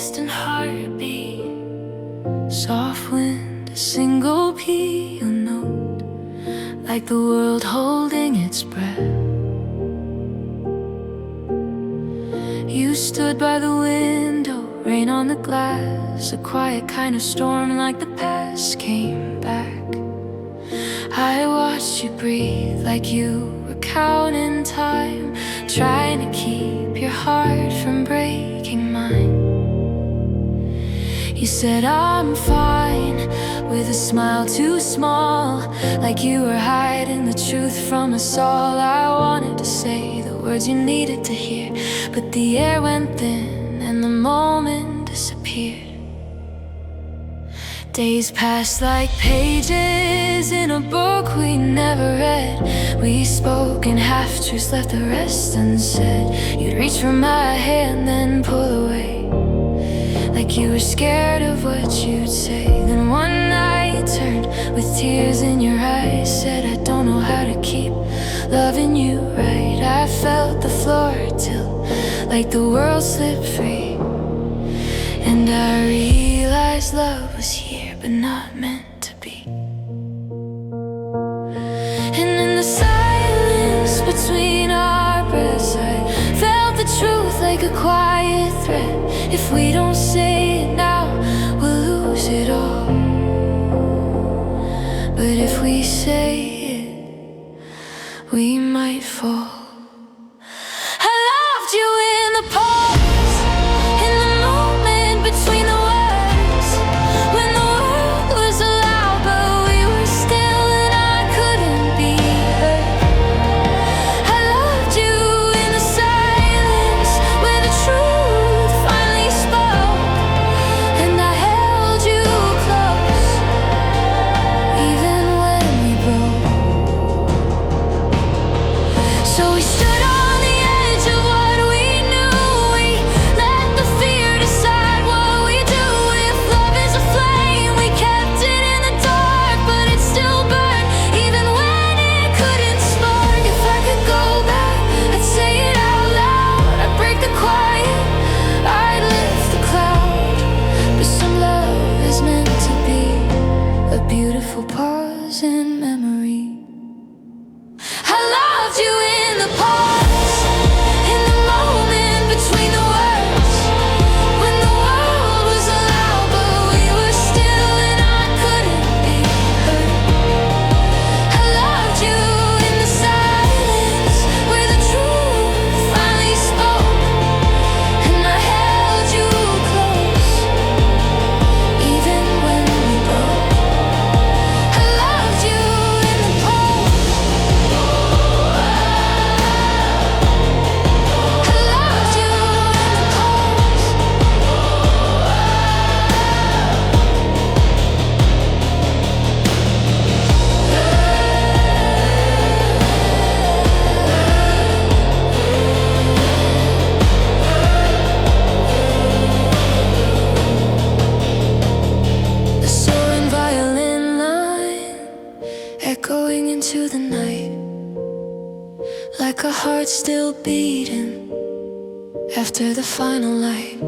distant heartbeat, soft wind, a single piano note, like the world holding its breath. You stood by the window, rain on the glass, a quiet kind of storm like the past came back. I watched you breathe like you were counting time, trying to keep your heart from breaking mine. You said I'm fine, with a smile too small, like you were hiding the truth from us all. I wanted to say the words you needed to hear, but the air went thin and the moment disappeared. Days passed like pages in a book we never read. We spoke in half-truths, left the rest unsaid. You'd reach for my hand, then pull away, like you were scared of what you'd say. Then one night you turned with tears in your eyes, said I don't know how to keep loving you right. I felt the floor tilt, like the world slipped free, and I realized love was here, but not meant to be. And in the silence between our breaths, I felt the truth like a quiet threat. If we don't say it now, we'll lose it all. But if we say it, we might fall. I loved you in the pause, in the moment between the words, when the world was loud but we were still and I couldn't be heard. I loved you in the silence, where the truth finally spoke, and I held you close, even when we broke. So we stood on the edge of what we knew. We let the fear decide what we do. If love is a flame, we kept it in the dark, but it still burned, even when it couldn't spark. If I could go back, I'd say it out loud. I'd break the quiet, I'd lift the cloud. But some love is meant to be a beautiful pause in memory. I loved you in the pause, in the moment between the words, when the world was loud but we were still and I couldn't be heard. I loved you in the silence, where the truth finally spoke, and I held you close, even when we broke. I loved you in the pause. I loved you in the pause. A soaring violin line, echoing into the night, like a heart still beating after the final light.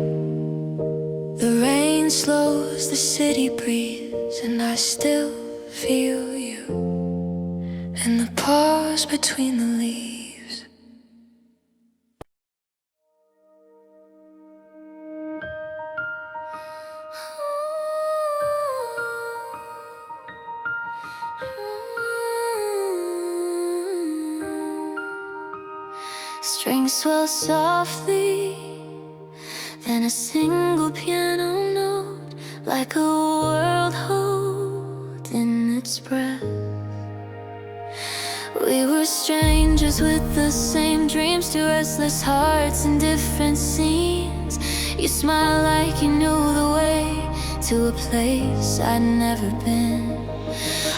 The rain slows, the city breathes, and I still feel you in the pause between the leaves. Strings swell softly, then a single piano note, like a world holding its breath. We were strangers with the same dreams, two restless hearts in different scenes. You smiled like you knew the way to a place I'd never been.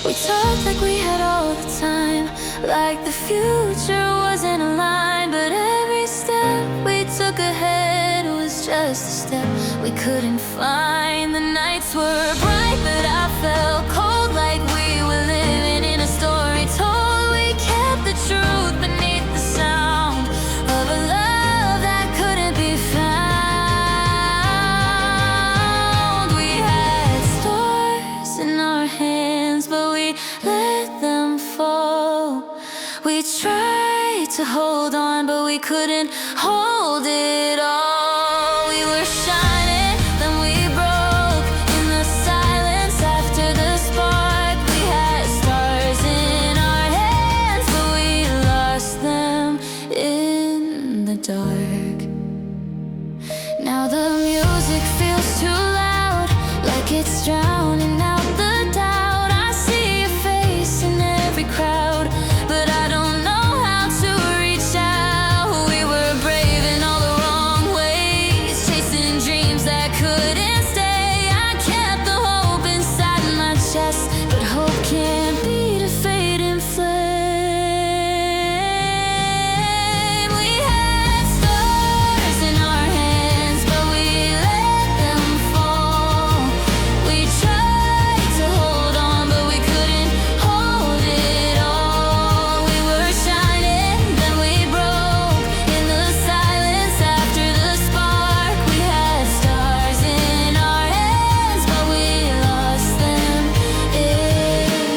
We talked like we had all the time, like the future wasn't a line. But every step we took ahead was just a step we couldn't find. The nights were bright, but I felt cold, like we were living in a story told. We kept the truth beneath the sound of a love that couldn't be found. We tried to hold on, but we couldn't hold it all. We were shining, then we broke in the silence after the spark. We had stars in our hands, but we lost them in the dark. Now the music feels too loud, like it's drowning out the doubt. I see your face in every crowd, but I don't know how to reach out. We were brave in all the wrong ways, chasing dreams that couldn't stay. I kept the hope inside my chest, but hope can't beat a fading flame. We had stars in our hands, but we let them fall. We tried to hold on, but we couldn't hold it all. We were shining, then we broke in the silence after the spark. We had stars in our hands, but we lost them in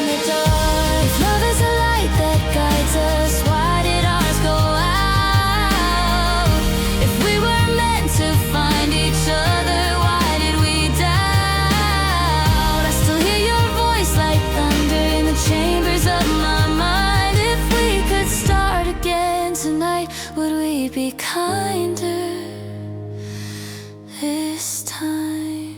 the dark. If love is a light that guides us, why did ours go out? If we were meant to find each other, why did we doubt? I still hear your voice like thunder in the chambers of my mind. If we could start again tonight, would we be kinder this time?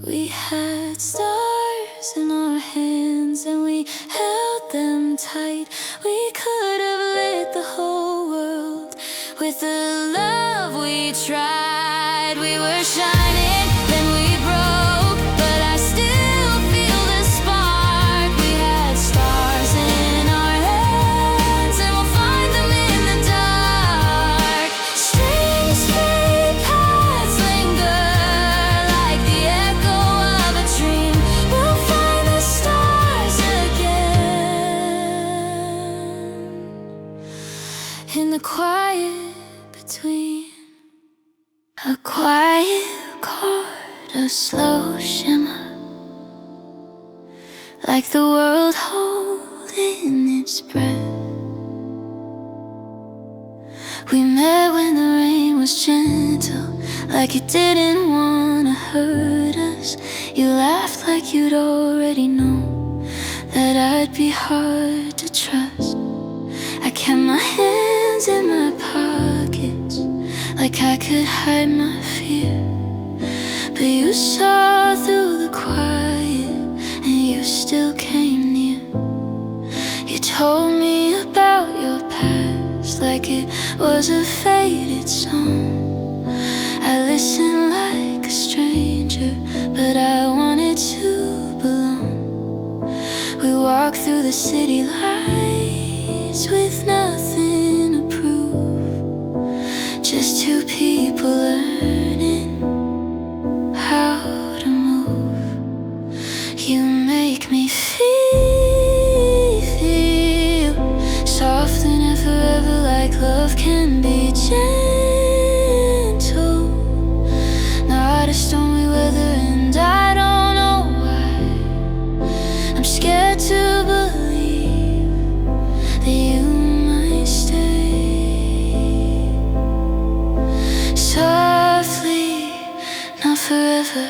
We had stars in our hands and we held them tight. We could have lit the whole world with the love we tried. We were shining, then we broke, but I still feel the spark. We had stars in our hands and we'll find them in the dark. Strange fate paths linger like the echo of a dream. We'll find the stars again in the quiet between. A quiet chord, a slow shimmer, like the world holding its breath. We met when the rain was gentle, like it didn't wanna hurt us. You laughed like you'd already known that I'd be hard to trust. I kept my hands in my pockets, like I could hide my fear. But you saw through the quiet and you still came near. You told me about your past like it was a faded song. I listened like a stranger, but I wanted to belong. We walked through the city lights with nothing to prove, just two people learning how to move. You make me feel soft and forever, like love can be gentle. Not a stormy weather and I don't know why. I'm scared to believe that you might stay. Softly, not forever.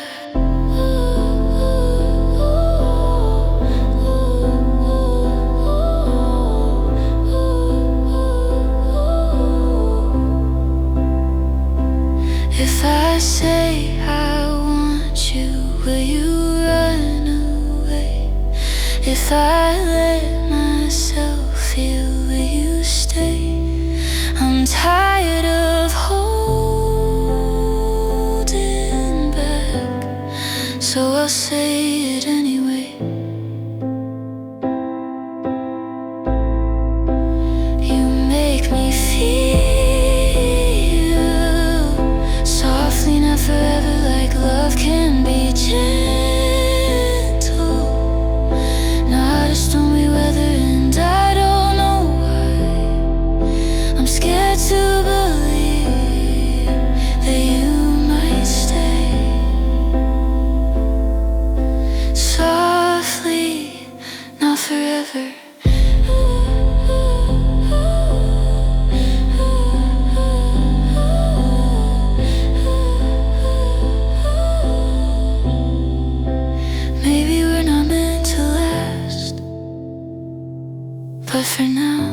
But for now,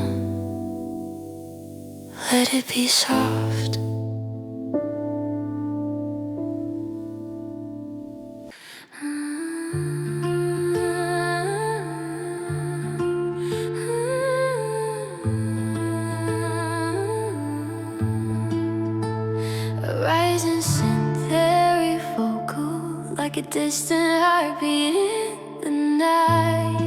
let it be soft. A rising synth, very vocal, like a distant heartbeat in the night.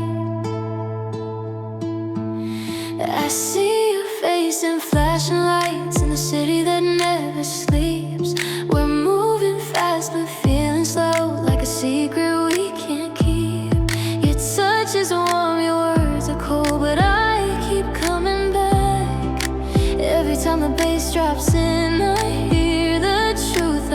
I see your face in flashing lights in the city that never sleeps. We're moving fast but feeling slow, like a secret we can't keep. Your touch is warm, your words are cold, but I keep coming back. Every time the bass drops in, I hear the truth I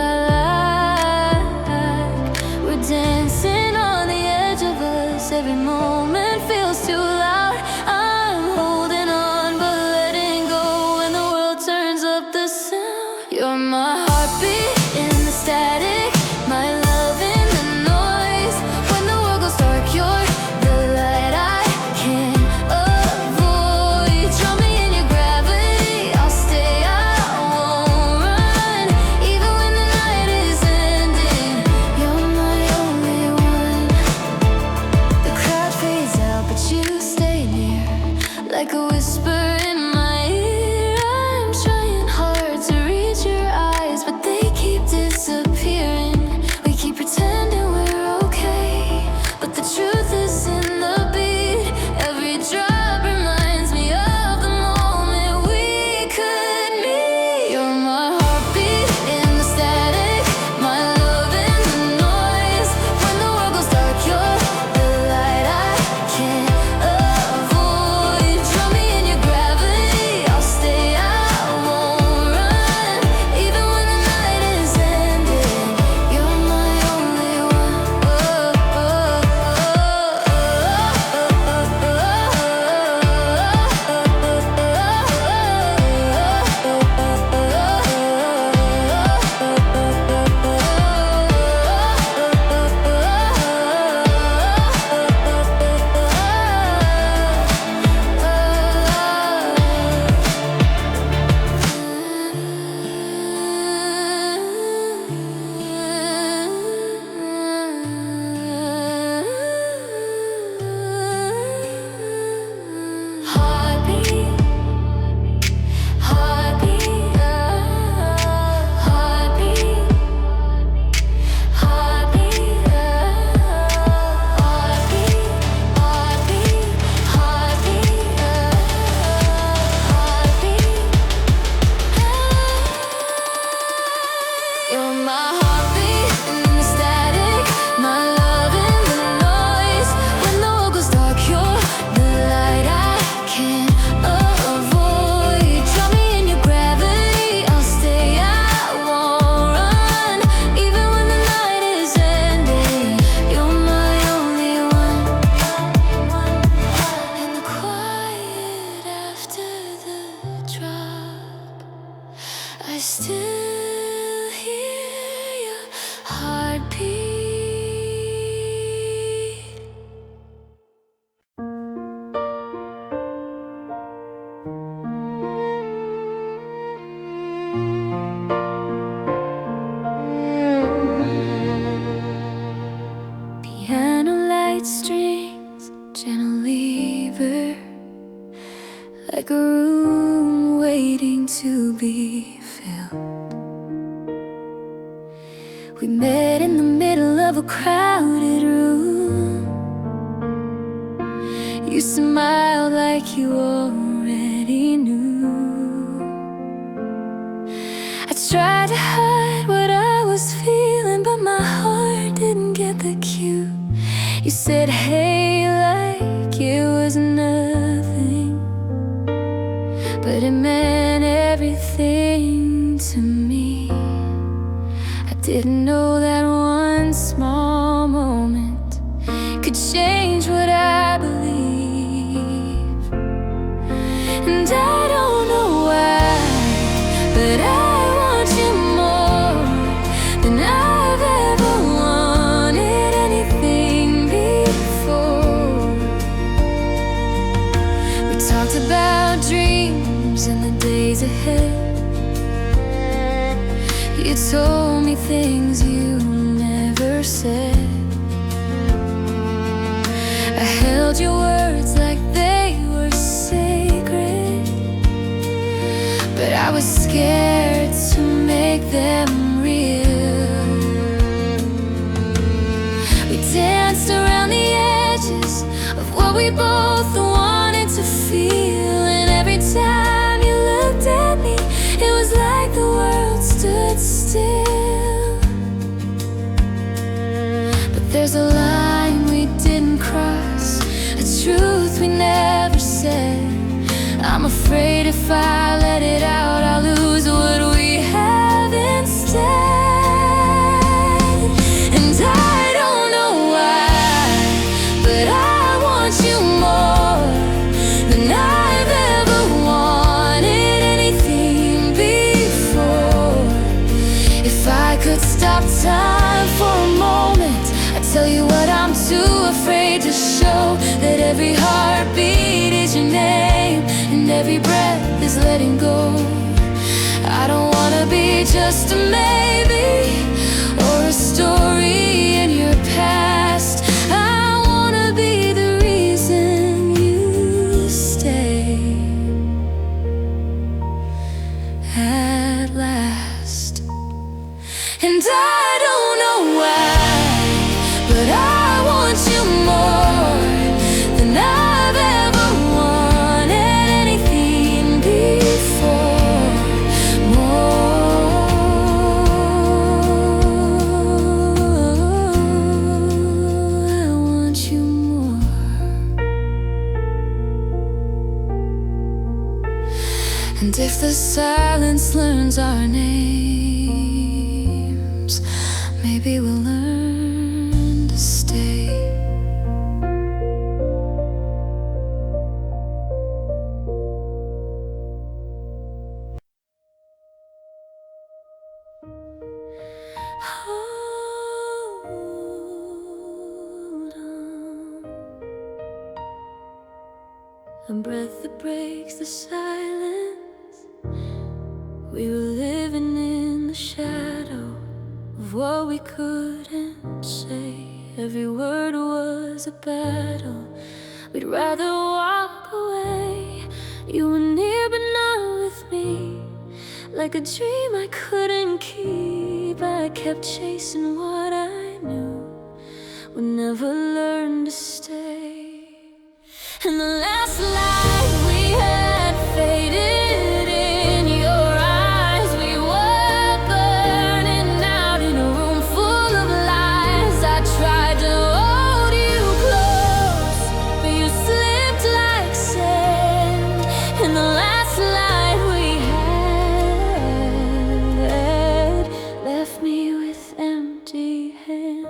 like. We're dancing on the edge of us, every moment feels too loud. I'm holding on but letting go when the world turns up the sound. You're my heartbeat in the static, my love in the noise. When the world goes dark, you're the light I can't avoid. Draw me in your gravity, I'll stay, I won't run. Even when the night is ending, you're my only one. The crowd fades out but you stay near, like a whisper in my ear. I'm trying hard to reach your eyes, but they keep disappearing. We keep pretending we're okay, but the truth is in the beat. Every drop reminds me of the moment we could meet. You're my heartbeat in the static, my love in the noise. When the world goes dark, you're the light I can't avoid. Draw me in your gravity, I'll stay, I won't run. Even when the night is ending, you're my only one. Heartbeat, heartbeat, heartbeat, heartbeat, heartbeat, heartbeat, heartbeat. You're my heartbeat in the static, my love in the noise. When the world goes dark, you're the light I can't avoid. Draw me in your gravity, I'll stay, I won't run. Even when the night is ending, you're my only one. In the quiet after the drop, I still hear your heartbeat. Piano light strings, gentle lever, like a room waiting to be filled. We met in the middle of a crowded room. You smiled like you already knew. I tried to hide what I was feeling, but my heart didn't get the cue. You said hey like it was nothing, but it meant everything to me. I didn't know that one small moment could change what I believe. And I don't know why, but I want you more than I've ever wanted anything before. We talked about dreams and the days ahead. You told me things you never said. I held your words like they were sacred, but I was scared to make them real. We danced around the edges of what we both wanted to feel, and every time you looked at me, it was like the world stood still. But there's a line we didn't cross, a truth we never said. I'm afraid if I let it out, I'll lose what we have instead. And I don't know why, but I want you more than I've ever wanted anything before. If I could stop time for a moment, I'd tell you what I'm too afraid to show, that every heartbeat is your name, and every breath is letting go. I don't wanna be just a maybe or a story in your past. I wanna be the reason you stay at last. And I don't know why, but I want you more than I've ever wanted anything before. I want you more. And if the silence learns our names, maybe we'll learn to stay. Hold on. A breath that breaks the silence. We were living in the shadow of what we couldn't say. Every word was a battle. We'd rather walk away. You were near but not with me, like a dream I couldn't keep. I kept chasing what I knew would never learn to stay. And the last light we had faded in your eyes. We were burning out in a room full of lies. I tried to hold you close, but you slipped like sand. And the last light we had left me with empty hands.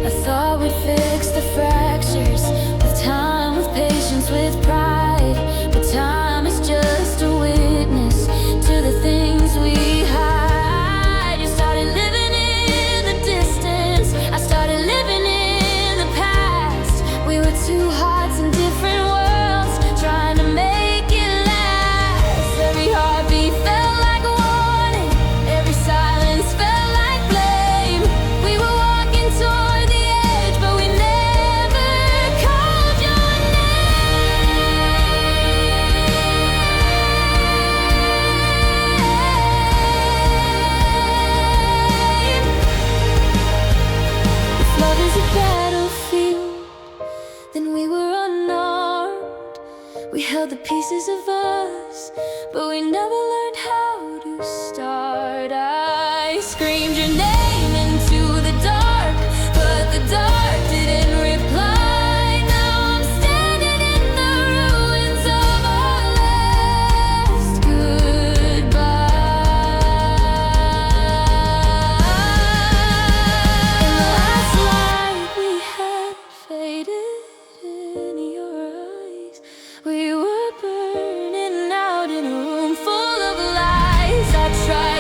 I thought we'd fix the fractures with time, with patience, with pride. But time is just a witness to the things we hide. You started living in the distance, I started living in the past. We were two hearts in different worlds, trying to make it last. Every heartbeat felt like a warning, every silence felt like blame. We were walking toward the edge, but we never called your name. If love is a battlefield, then we were unarmed. We held the pieces of us, but we never learned how to start. I screamed your name into the dark, but the dark didn't reply. Now I'm standing in the ruins of our last goodbye. And the last light we had faded in your eyes. We were burning out in a room full of lies. I tried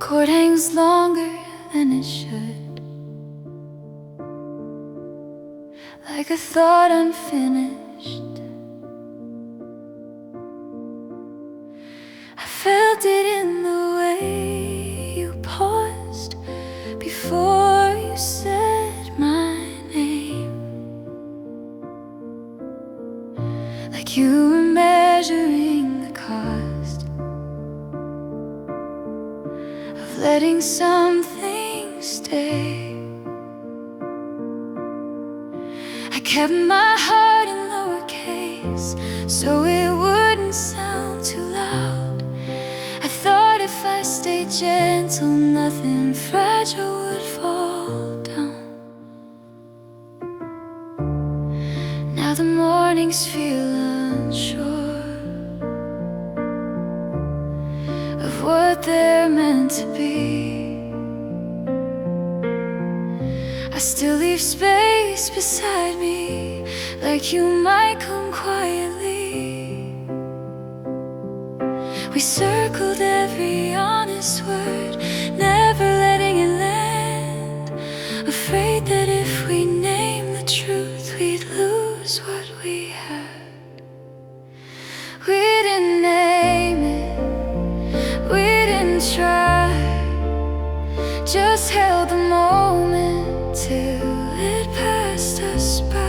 cord hangs longer than it should, like a thought unfinished. I felt it in the way you paused before you said my name, like you were measuring the cost of letting something stay. I kept my heart in lowercase so it wouldn't sound too loud. I thought if I stayed gentle, nothing fragile would fall down. Now the mornings feel unsure of what they're meant to be. I still leave space beside me, like you might come quietly. We circled every honest word, never letting it land, afraid that if we named the truth, we'd lose what we had. We didn't name it, we didn't try, just held the moment till it passed us by.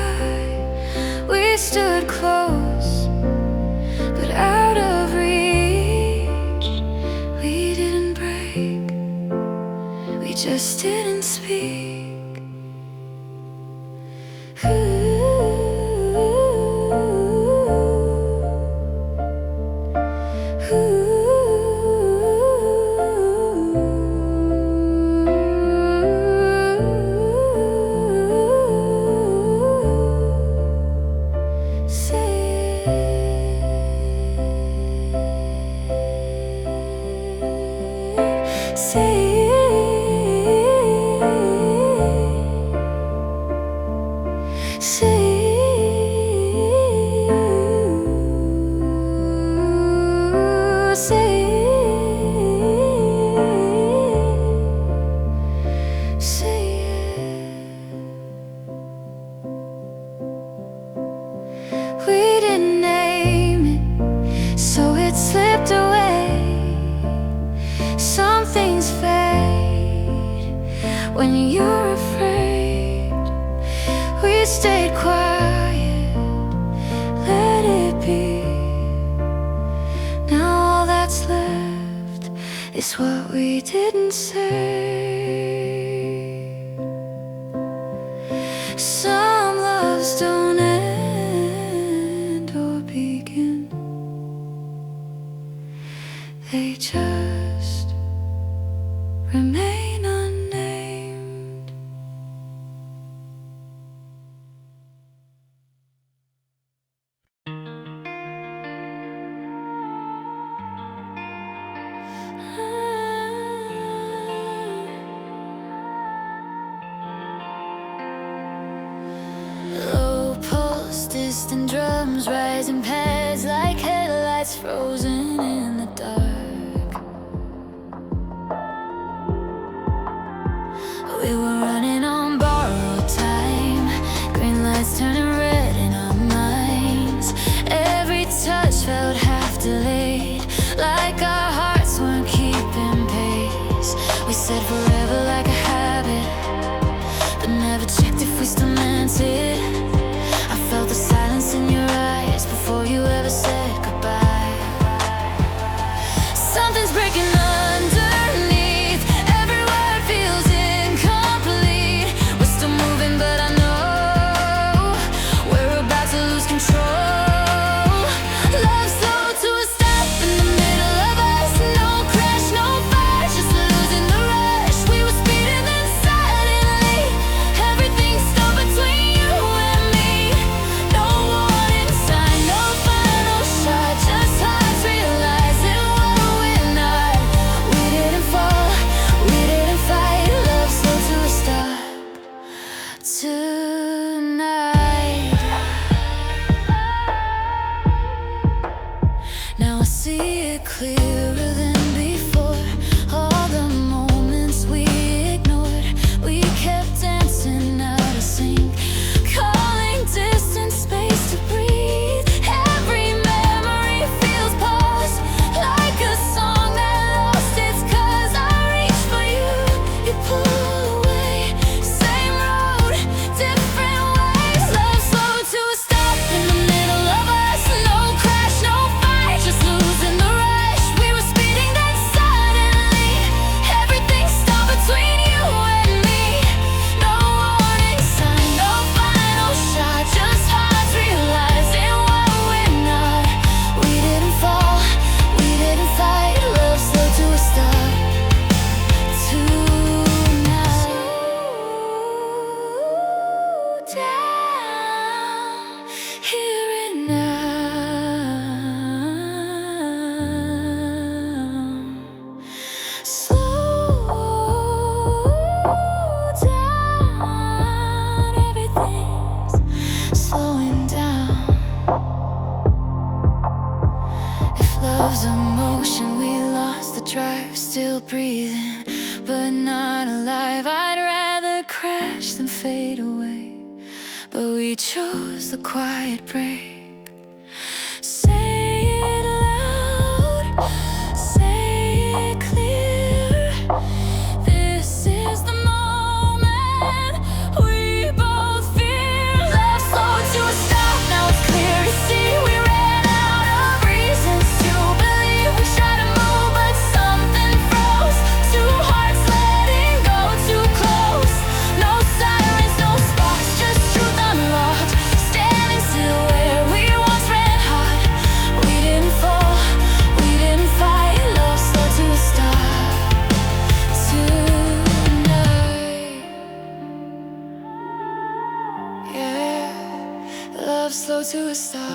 We stood close, but out of reach. We didn't break, we just didn't speak. We didn't name it, so it slipped away. Some things fade when you're afraid. We stayed quiet, let it be. Now all that's left is what we didn't say. Some loves don't end or begin, they just remain unnamed. Low pulse, distant drums, rising pads like headlights frozen in the dark. We were running on borrowed time, green lights turning red in our minds. Every touch felt half delayed, like our hearts weren't keeping pace. We said forever like a habit, but never checked if we still meant it. I felt the silence in your eyes before you ever said goodbye. Something's breaking underneath, every word feels incomplete. We're still moving, but I know we're about to lose control. Love slow to a stop in the middle of us, no crash, no fire, just losing the rush. We were speeding, then suddenly everything stopped between you and me. No warning sign, no final shot, just hearts realizing what we're not. We didn't fall, we didn't fight, love slow to a stop tonight. Now I see it clearer than before, all the more down here and now. Slow down, everything's slowing down. If love's emotion, we lost the drive. Still breathing, but not alive. I'd rather crash than fade away, but we chose the quiet break. Say it loud, say it clear. This is the moment we both fear. Love slowed to a stop, now it's clear to see. We ran out of reasons to believe. We tried to move, but something froze. Two hearts letting go too close. No sirens, no sparks, just truth unlocked. Standing still where we once ran hot. We didn't fall, we didn't fight. Love slowed to a stop tonight. Yeah, love slowed to a stop.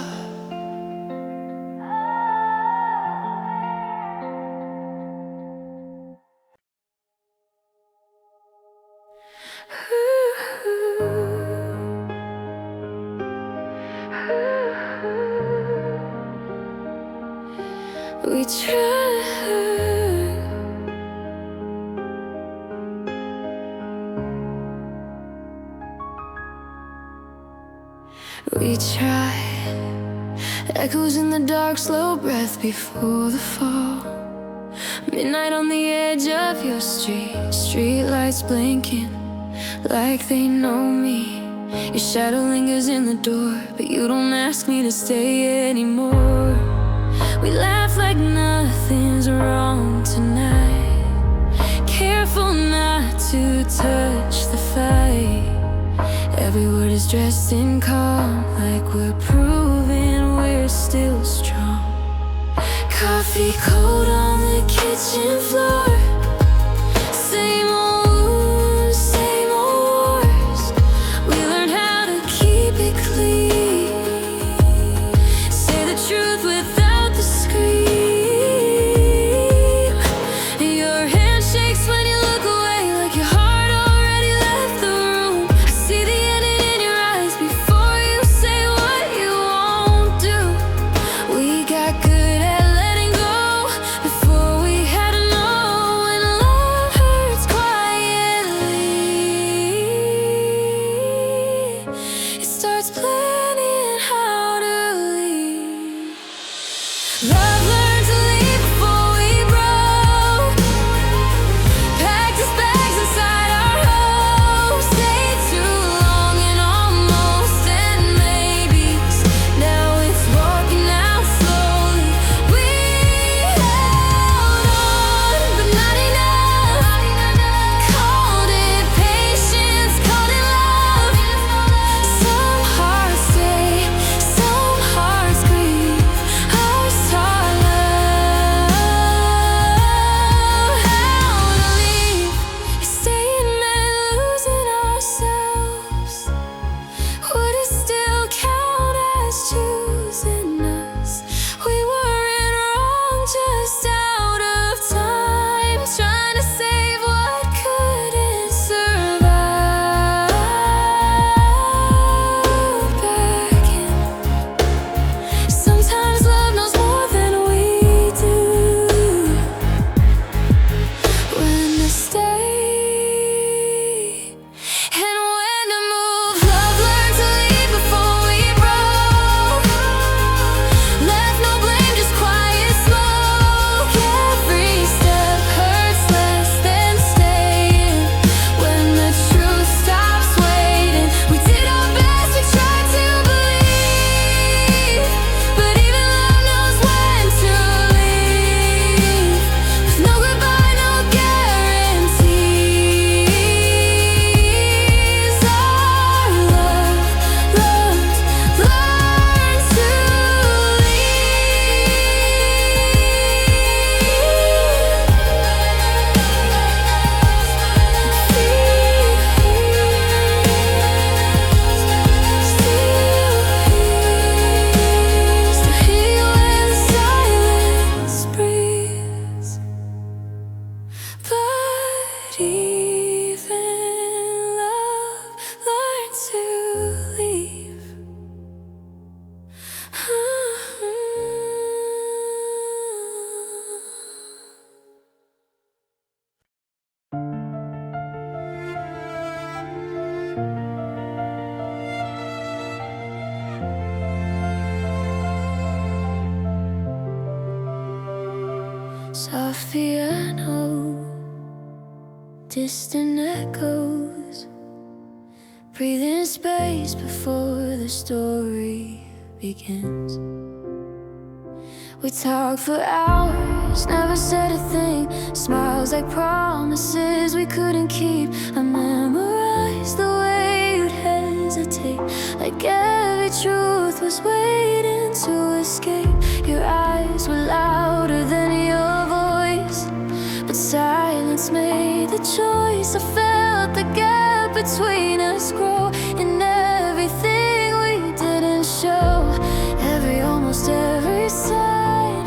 We tried. We tried. Echoes in the dark, slow breath before the fall. Midnight on the edge of your street. Street lights blinking like they know me. Your shadow lingers in the door, but you don't ask me to stay anymore. We laugh like nothing's wrong tonight. Careful not to touch the fight. Every word is dressed in calm, like we're proving we're still strong. Coffee cold on the kitchen floor. Same old wounds, same old wars. We learned how to keep it clean. Say the truth without the scream. Your hand shakes when you look away, like your heart already left the room. I see the ending in your eyes before you say what you won't do. We got good at letting go before we had to know. When love hurts quietly, it starts planning how to leave. Love learned to leave before we broke. Packed his bags inside our hopes. Stayed too long and almost and maybes. Now it's walking out slowly. We held on, but not enough. Called it patience, called it love. Some hearts stay Soft piano, distant echoes, breathing space before the story begins. We talked for hours, never said a thing. Smiles like promises we couldn't keep. I memorized the way you'd hesitate, like every truth was waiting to escape. Your eyes were louder than your voice, but silence made the choice. I felt the gap between us grow, in everything we didn't show. Almost every sign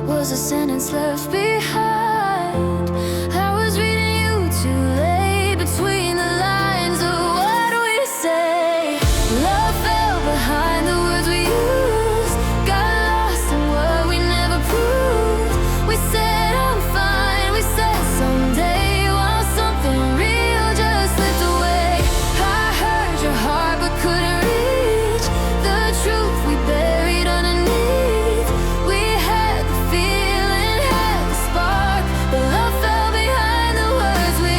was a sentence left behind. I was reading you too late, between the lines of what we say. Love fell behind the words we used, got lost in what we never proved. We said I'm fine, we said someday, while something real just slipped away. I heard your heart but couldn't reach the truth we buried underneath. We had the feeling, had the spark, but love fell behind the words we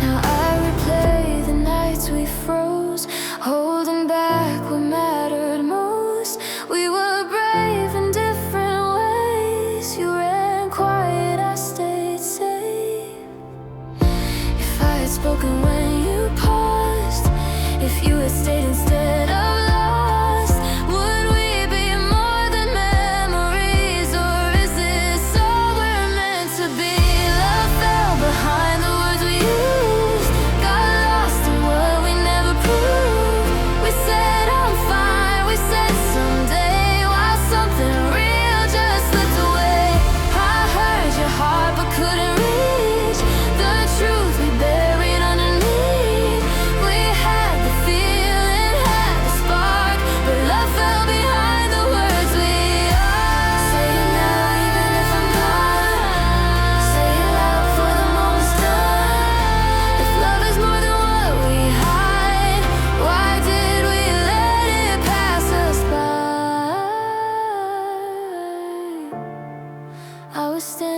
Now I replay the nights we froze, holding back what mattered most. We were brave in different ways. You ran quiet, I stayed safe. If I had spoken when you paused, if you had stayed instead of lost, would we be more than memories, or is this all we're meant to be? Love fell behind the words we used, got lost in what we never proved. We said I'm fine, we said someday, while something real just slipped away. I heard your heart but couldn't reach the truth we buried underneath. We had the feeling, had the spark, but love fell behind the words we are. Say it now even if I'm gone, say it loud before the moment's done. If love is more than what we hide, why did we let it pass us by? I was standing